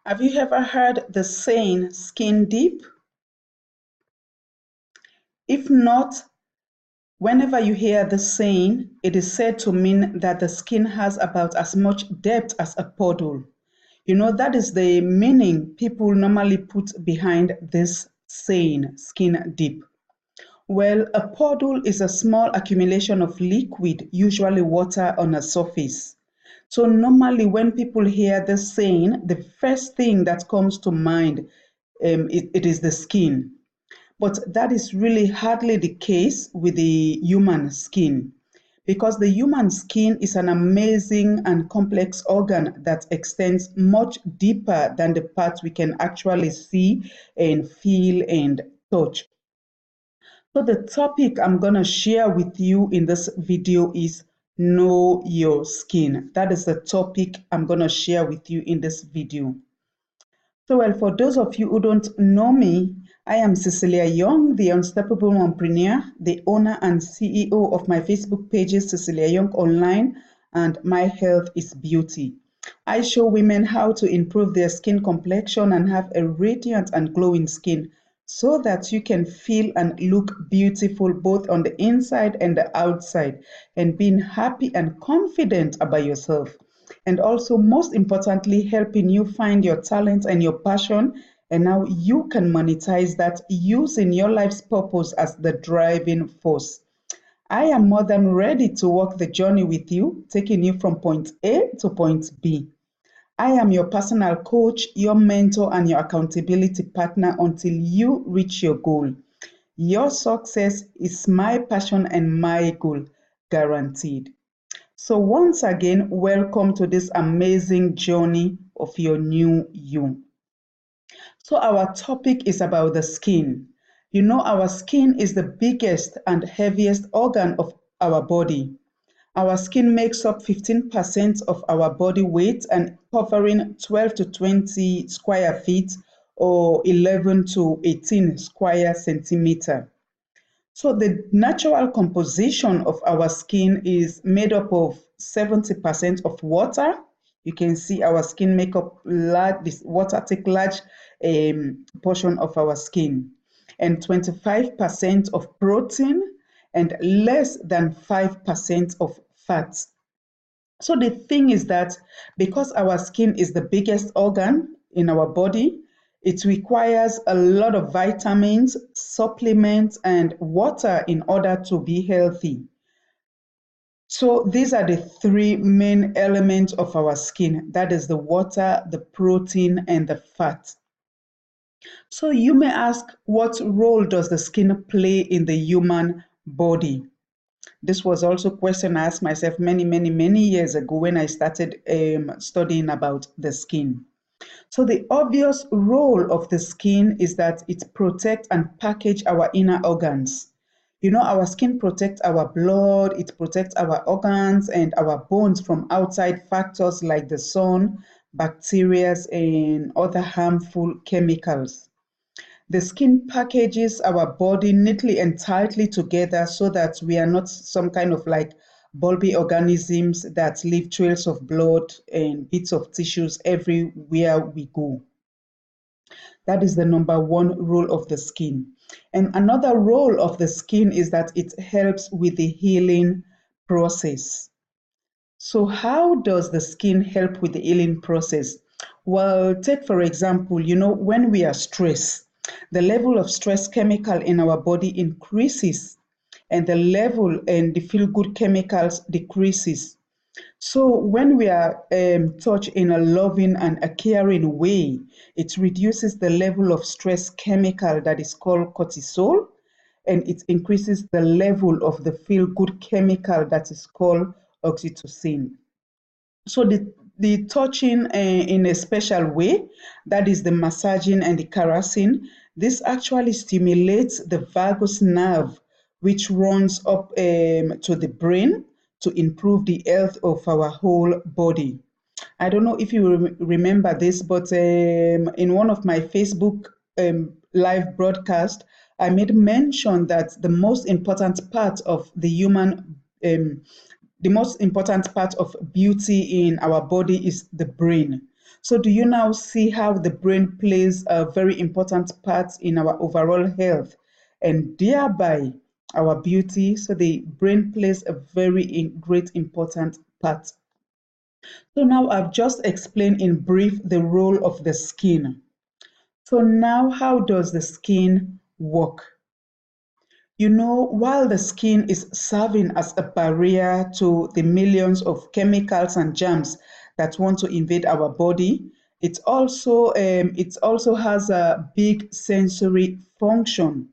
Have you ever heard the saying skin deep? If not, whenever you hear the saying, it is said to mean that the skin has about as much depth as a puddle. That is the meaning people normally put behind this saying, skin deep. Well, a puddle is a small accumulation of liquid, usually water, on a surface. So normally when people hear this saying, the first thing that comes to mind, it is the skin. But that is really hardly the case with the human skin, because the human skin is an amazing and complex organ that extends much deeper than the parts we can actually see and feel and touch. So the topic I'm going to share with you in this video is know your skin. That is the topic I'm going to share with you in this video. So, well, for those of you who don't know me, I am Cecilia Younge, the unstoppable mompreneur, the owner and CEO of my Facebook pages, Cecilia Younge Online, and My Health is Beauty. I show women how to improve their skin complexion and have a radiant and glowing skin so that you can feel and look beautiful both on the inside and the outside, and being happy and confident about yourself. And also, most importantly, helping you find your talent and your passion, and how you can monetize that using your life's purpose as the driving force. I am more than ready to walk the journey with you, taking you from point A to point B. I am your personal coach, your mentor, and your accountability partner until you reach your goal. Your success is my passion and my goal, guaranteed. So, once again, welcome to this amazing journey of your new you. So, our topic is about the skin. Our skin is the biggest and heaviest organ of our body. Our skin makes up 15% of our body weight and covering 12 to 20 square feet or 11 to 18 square centimeter. So the natural composition of our skin is made up of 70% of water. You can see our skin make up large, this water take large portion of our skin, and 25% of protein and less than 5% of fat. So the thing is that because our skin is the biggest organ in our body, it requires a lot of vitamins, supplements, and water in order to be healthy. So these are the three main elements of our skin. That is the water, the protein, and the fat. So you may ask, what role does the skin play in the human body? This was also a question I asked myself many years ago when I started studying about the skin. So the obvious role of the skin is that it protects and package our inner organs. Our skin protects our blood, it protects our organs and our bones from outside factors like the sun, bacteria, and other harmful chemicals. The skin packages our body neatly and tightly together so that we are not some kind of like bulby organisms that leave trails of blood and bits of tissues everywhere we go. That is the number one role of the skin. And another role of the skin is that it helps with the healing process. So, how does the skin help with the healing process? Well, take for example, when we are stressed, the level of stress chemical in our body increases and the level and the feel good chemicals decreases. So when we are touched in a loving and a caring way, it reduces the level of stress chemical that is called cortisol, and it increases the level of the feel good chemical that is called oxytocin. So the touching in a special way, that is the massaging and the caressing, this actually stimulates the vagus nerve, which runs up to the brain to improve the health of our whole body. I don't know if you remember this, but in one of my Facebook live broadcast, I made mention that the most important part of beauty in our body is the brain. So do you now see how the brain plays a very important part in our overall health and thereby our beauty? So the brain plays a very great important part. So now I've just explained in brief the role of the skin. So now how does the skin work? While the skin is serving as a barrier to the millions of chemicals and germs that want to invade our body, it also has a big sensory function.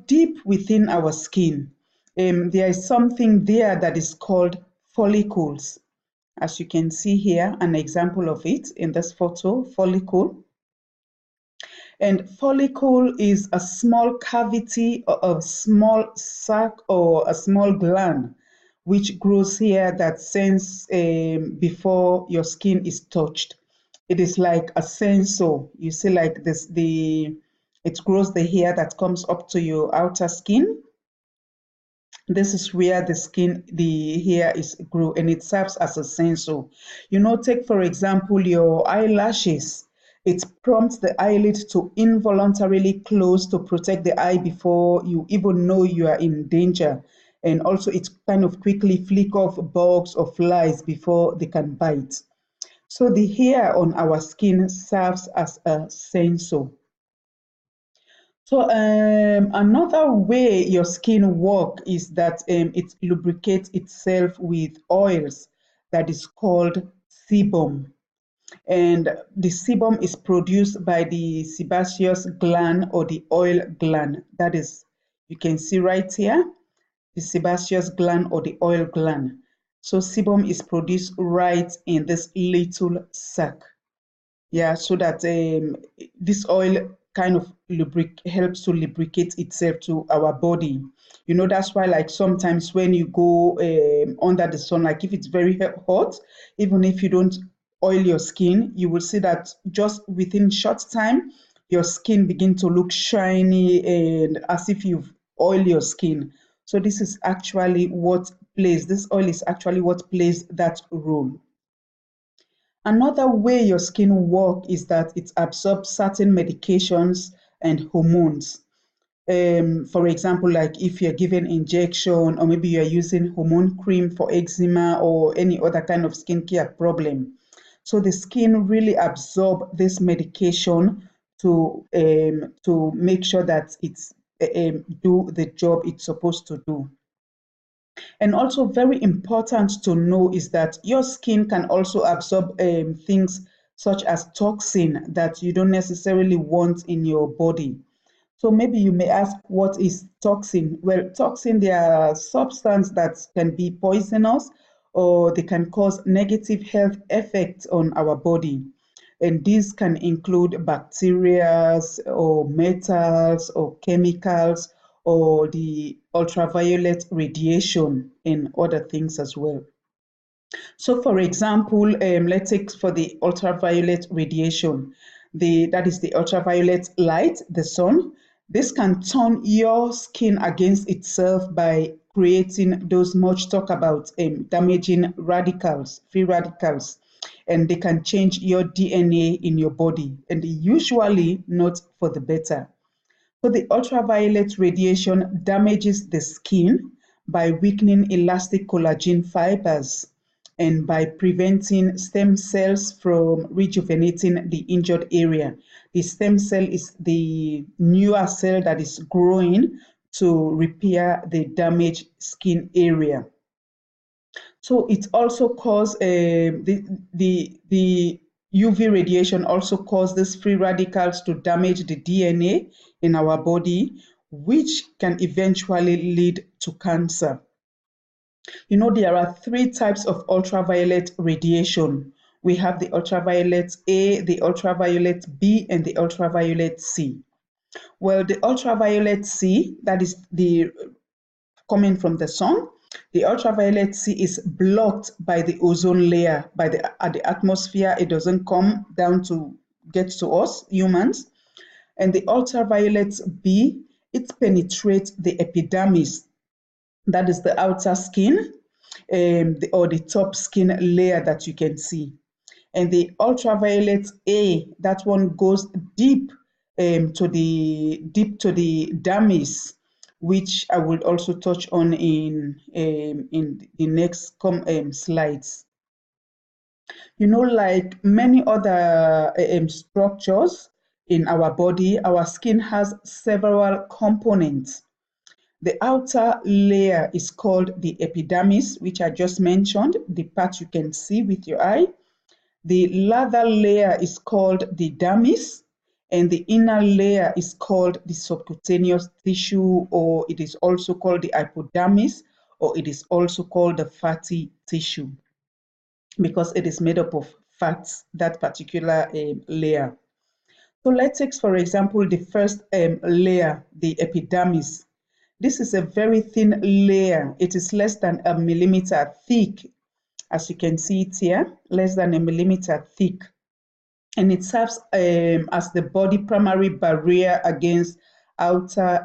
Deep within our skin, there is something there that is called follicles. As you can see here, an example of it in this photo, follicle. And follicle is a small cavity or a small sac or a small gland which grows here that sends before your skin is touched. It is like a sensor. You see, like this, it grows the hair that comes up to your outer skin. This is where the hair is grow, and it serves as a sensor. Take for example your eyelashes. It prompts the eyelid to involuntarily close to protect the eye before you even know you are in danger. And also it kind of quickly flick off bugs or flies before they can bite. So the hair on our skin serves as a sensor. So another way your skin work is that it lubricates itself with oils that is called sebum. And the sebum is produced by the sebaceous gland or the oil gland. That is, you can see right here, the sebaceous gland or the oil gland. So sebum is produced right in this little sac. Yeah, so that this oil kind of helps to lubricate itself to our body. That's why, like, sometimes when you go under the sun, like if it's very hot, even if you don't oil your skin, you will see that just within short time your skin begin to look shiny and as if you've oiled your skin. So this oil is actually what plays that role. Another way your skin works is that it absorbs certain medications and hormones. For example, like if you're given injection or maybe you're using hormone cream for eczema or any other kind of skincare problem. So the skin really absorbs this medication to make sure that it's do the job it's supposed to do. And also very important to know is that your skin can also absorb things such as toxin that you don't necessarily want in your body. So maybe you may ask, what is toxin? Well, toxin, they are substances that can be poisonous or they can cause negative health effects on our body. And these can include bacteria or metals or chemicals or the ultraviolet radiation and other things as well. So for example, let's take for the ultraviolet radiation, that is the ultraviolet light, the sun. This can turn your skin against itself by creating those much talk about damaging radicals, free radicals, and they can change your DNA in your body, and usually not for the better. So the ultraviolet radiation damages the skin by weakening elastic collagen fibers and by preventing stem cells from rejuvenating the injured area. The stem cell is the newer cell that is growing to repair the damaged skin area. So it also causes the UV radiation also causes free radicals to damage the DNA in our body, which can eventually lead to cancer. There are three types of ultraviolet radiation. We have the ultraviolet A, the ultraviolet B, and the ultraviolet C. Well, the ultraviolet C, that is the coming from the sun, the ultraviolet C is blocked by the ozone layer, by the atmosphere. It doesn't come down to get to us humans. And the ultraviolet B, it penetrates the epidermis, that is the outer skin, or the top skin layer that you can see. And the ultraviolet A, that one goes deep to the dermis, which I will also touch on in the next slides. You know, like many other structures in our body, our skin has several components. The outer layer is called the epidermis, which I just mentioned, the part you can see with your eye. The lateral layer is called the dermis, and the inner layer is called the subcutaneous tissue, or it is also called the hypodermis, or it is also called the fatty tissue, because it is made up of fats, that particular layer. So let's take, for example, the first layer, the epidermis. This is a very thin layer. It is less than a millimeter thick, as you can see it here, less than a millimeter thick. And it serves as the body primary barrier against outside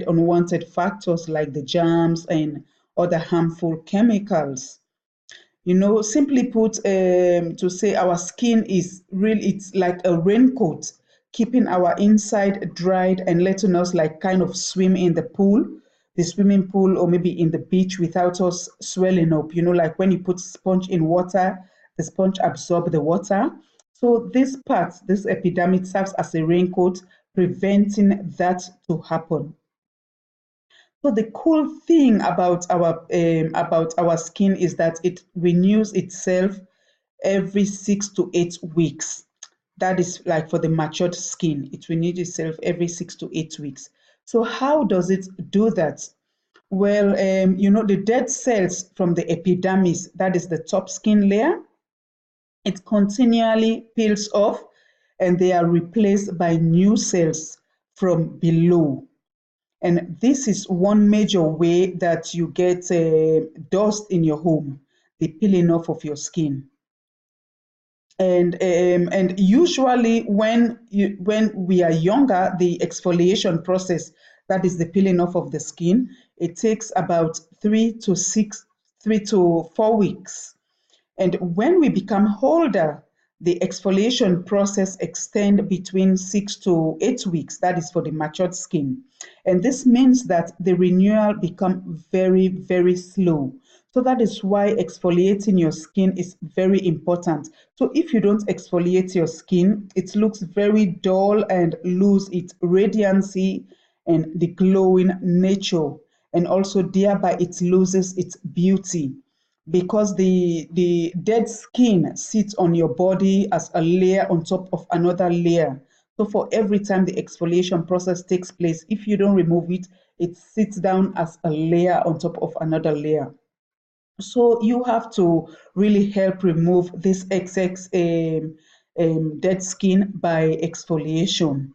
unwanted factors like the germs and other harmful chemicals. You know, simply put, to say our skin is really, it's like a raincoat, keeping our inside dried and letting us like kind of swim in the swimming pool, or maybe in the beach without us swelling up. You know, like when you put sponge in water, the sponge absorbs the water. So this part, this epidermis serves as a raincoat, preventing that to happen. So the cool thing about our skin is that it renews itself every 6 to 8 weeks. That is like for the matured skin, it renews itself every 6 to 8 weeks. So how does it do that? Well, you know, the dead cells from the epidermis, that is the top skin layer, it continually peels off and they are replaced by new cells from below. And this is one major way that you get dust in your home, the peeling off of your skin. And usually when we are younger, the exfoliation process, that is the peeling off of the skin, it takes about 3 to 4 weeks. And when we become older, the exfoliation process extends between 6 to 8 weeks. That is for the matured skin. And this means that the renewal becomes very, very slow. So that is why exfoliating your skin is very important. So if you don't exfoliate your skin, it looks very dull and lose its radiancy and the glowing nature. And also thereby it loses its beauty, because the dead skin sits on your body as a layer on top of another layer. So for every time the exfoliation process takes place, if you don't remove it, it sits down as a layer on top of another layer. So you have to really help remove this excess dead skin by exfoliation.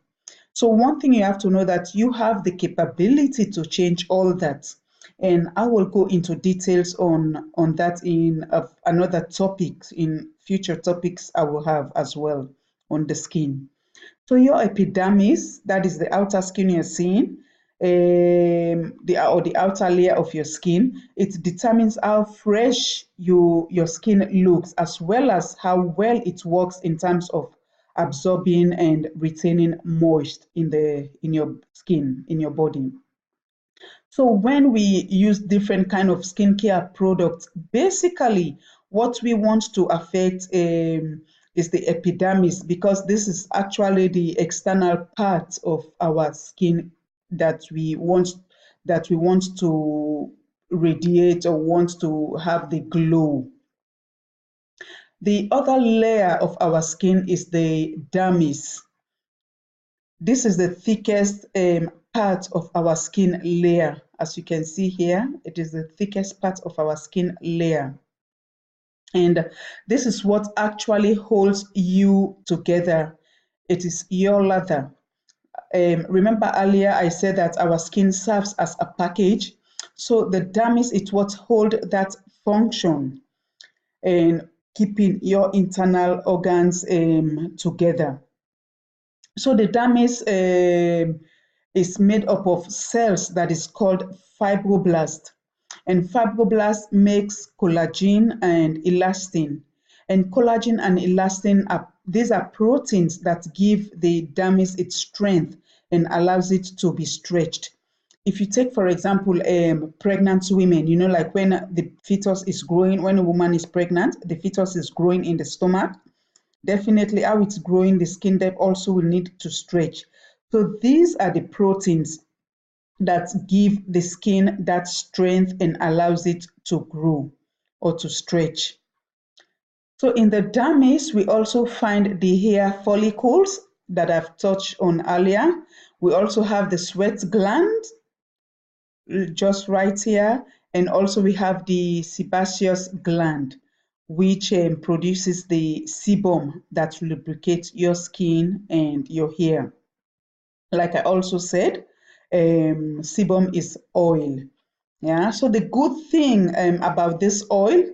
So one thing you have to know, that you have the capability to change all that. And I will go into details on that in another topic, in future topics I will have as well on the skin. So your epidermis, that is the outer skin you're seeing, the outer layer of your skin, it determines how fresh your skin looks, as well as how well it works in terms of absorbing and retaining moist in your skin, in your body. So when we use different kind of skincare products, basically what we want to affect is the epidermis, because this is actually the external part of our skin that we want to radiate or want to have the glow. The other layer of our skin is the dermis. This is the thickest part of our skin layer. As you can see here, it is the thickest part of our skin layer. And this is what actually holds you together. It is your lather. Remember earlier I said that our skin serves as a package. So the dermis is what holds that function and keeping your internal organs together. So the dermis is made up of cells that is called fibroblast. And fibroblast makes collagen and elastin. And collagen and elastin these are proteins that give the dermis its strength and allows it to be stretched. If you take, for example, pregnant women, you know, like when the fetus is growing, when a woman is pregnant, the fetus is growing in the stomach. Definitely, how it's growing, the skin depth also will need to stretch. So these are the proteins that give the skin that strength and allows it to grow or to stretch. So in the dermis, we also find the hair follicles that I've touched on earlier. We also have the sweat gland, just right here, and also we have the sebaceous gland, which produces the sebum that lubricates your skin and your hair. Like I also said, sebum is oil. Yeah, so the good thing about this oil,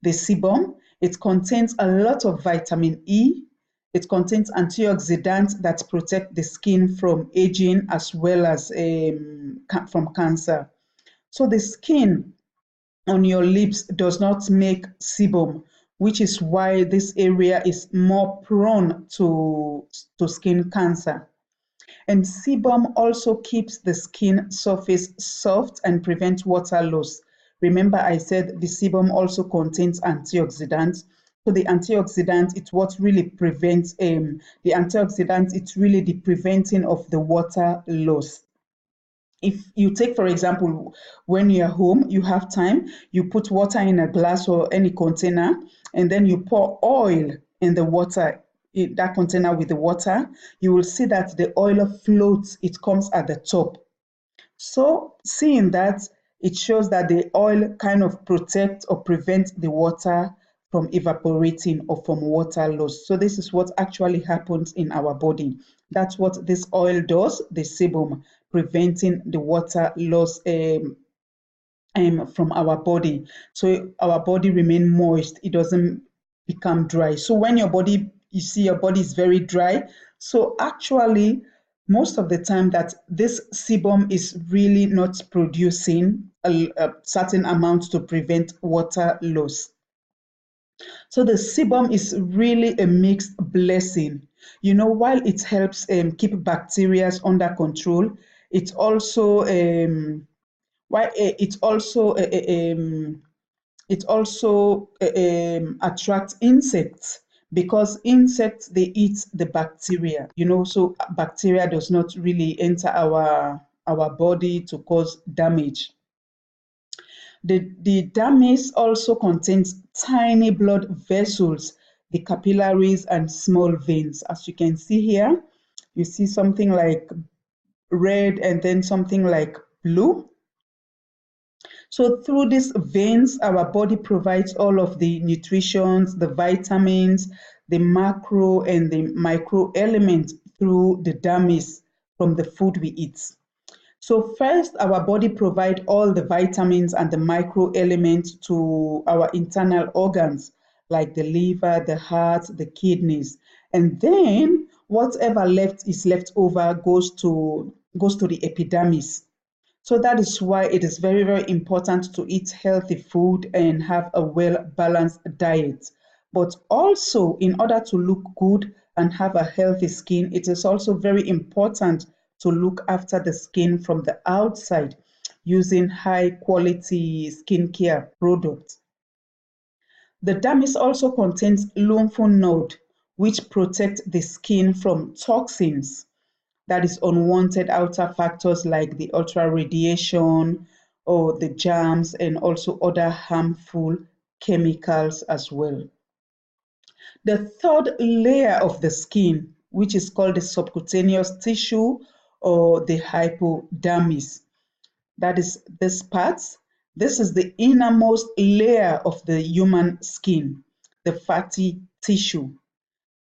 the sebum, it contains a lot of vitamin E. It contains antioxidants that protect the skin from aging as well as from cancer. So the skin on your lips does not make sebum, which is why this area is more prone to skin cancer. And sebum also keeps the skin surface soft and prevents water loss. Remember, I said the sebum also contains antioxidants. So the antioxidant, it's what really prevents the antioxidant, it's really the preventing of the water loss. If you take, for example, when you're home, you have time, you put water in a glass or any container, and then you pour oil in the water, in that container with the water, you will see that the oil floats, it comes at the top. So seeing that, it shows that the oil kind of protects or prevents the water from evaporating or from water loss. So this is what actually happens in our body. That's what this oil does, the sebum, preventing the water loss from our body. So our body remain moist, it doesn't become dry. So when your body, you see your body is very dry, so actually most of the time that this sebum is really not producing a certain amount to prevent water loss. So the sebum is really a mixed blessing. You know, while it helps keep bacteria under control, it also why it also attracts insects, because insects, they eat the bacteria, you know, so bacteria does not really enter our body to cause damage. The dermis also contains tiny blood vessels, the capillaries and small veins. As you can see here, you see something like red and then something like blue. So through these veins, our body provides all of the nutritions, the vitamins, the macro and the micro elements through the dermis from the food we eat. So first, our body provides all the vitamins and the micro elements to our internal organs, like the liver, the heart, the kidneys. And then whatever left is left over goes to the epidermis. So that is why it is very, very important to eat healthy food and have a well-balanced diet. But also, in order to look good and have a healthy skin, it is also very important to look after the skin from the outside using high quality skincare products. The dermis also contains lymph node, which protect the skin from toxins, that is unwanted outer factors like the ultra radiation or the germs and also other harmful chemicals as well. The third layer of the skin, which is called the subcutaneous tissue or the hypodermis, that is this part. This is the innermost layer of the human skin, the fatty tissue.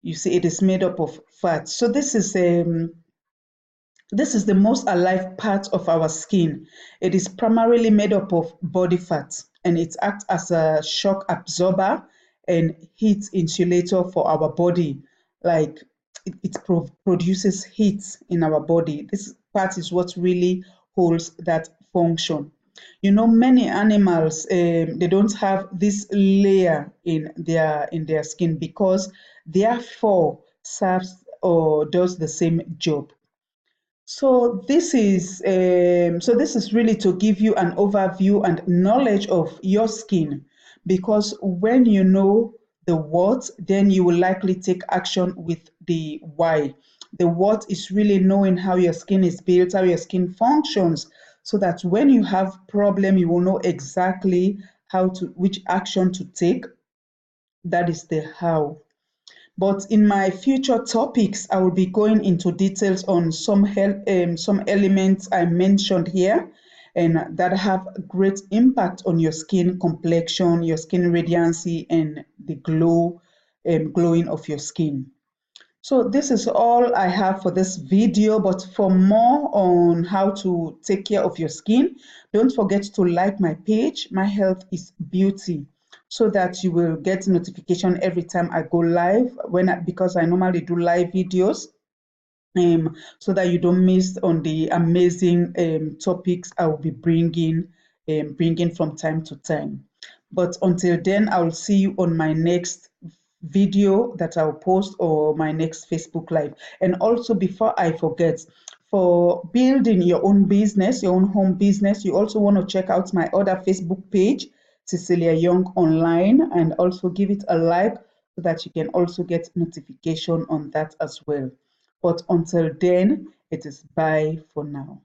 You see, it is made up of fat. So this is the most alive part of our skin. It is primarily made up of body fat, and it acts as a shock absorber and heat insulator for our body. Like it produces heat in our body. This part is what really holds that function. You know, many animals they don't have this layer in their skin because their fur serves or does the same job. So this is really to give you an overview and knowledge of your skin, because when you know the what, then you will likely take action with the why. The what is really knowing how your skin is built, how your skin functions, so that when you have problem, you will know exactly how to which action to take. That is the how. But in my future topics, I will be going into details on some elements I mentioned here and that have great impact on your skin complexion, your skin radiancy, and the glowing of your skin. So this is all I have for this video, but for more on how to take care of your skin, don't forget to like my page, My Health is Beauty, so that you will get notification every time I go live because I normally do live videos, so that you don't miss on the amazing topics I will be bringing from time to time. But until then, I will see you on my next video that I'll post or my next Facebook Live. And also, before I forget, for building your own business, your own home business, you also want to check out my other Facebook page, Cecilia Young Online, and also give it a like so that you can also get notification on that as well. But until then, it is bye for now.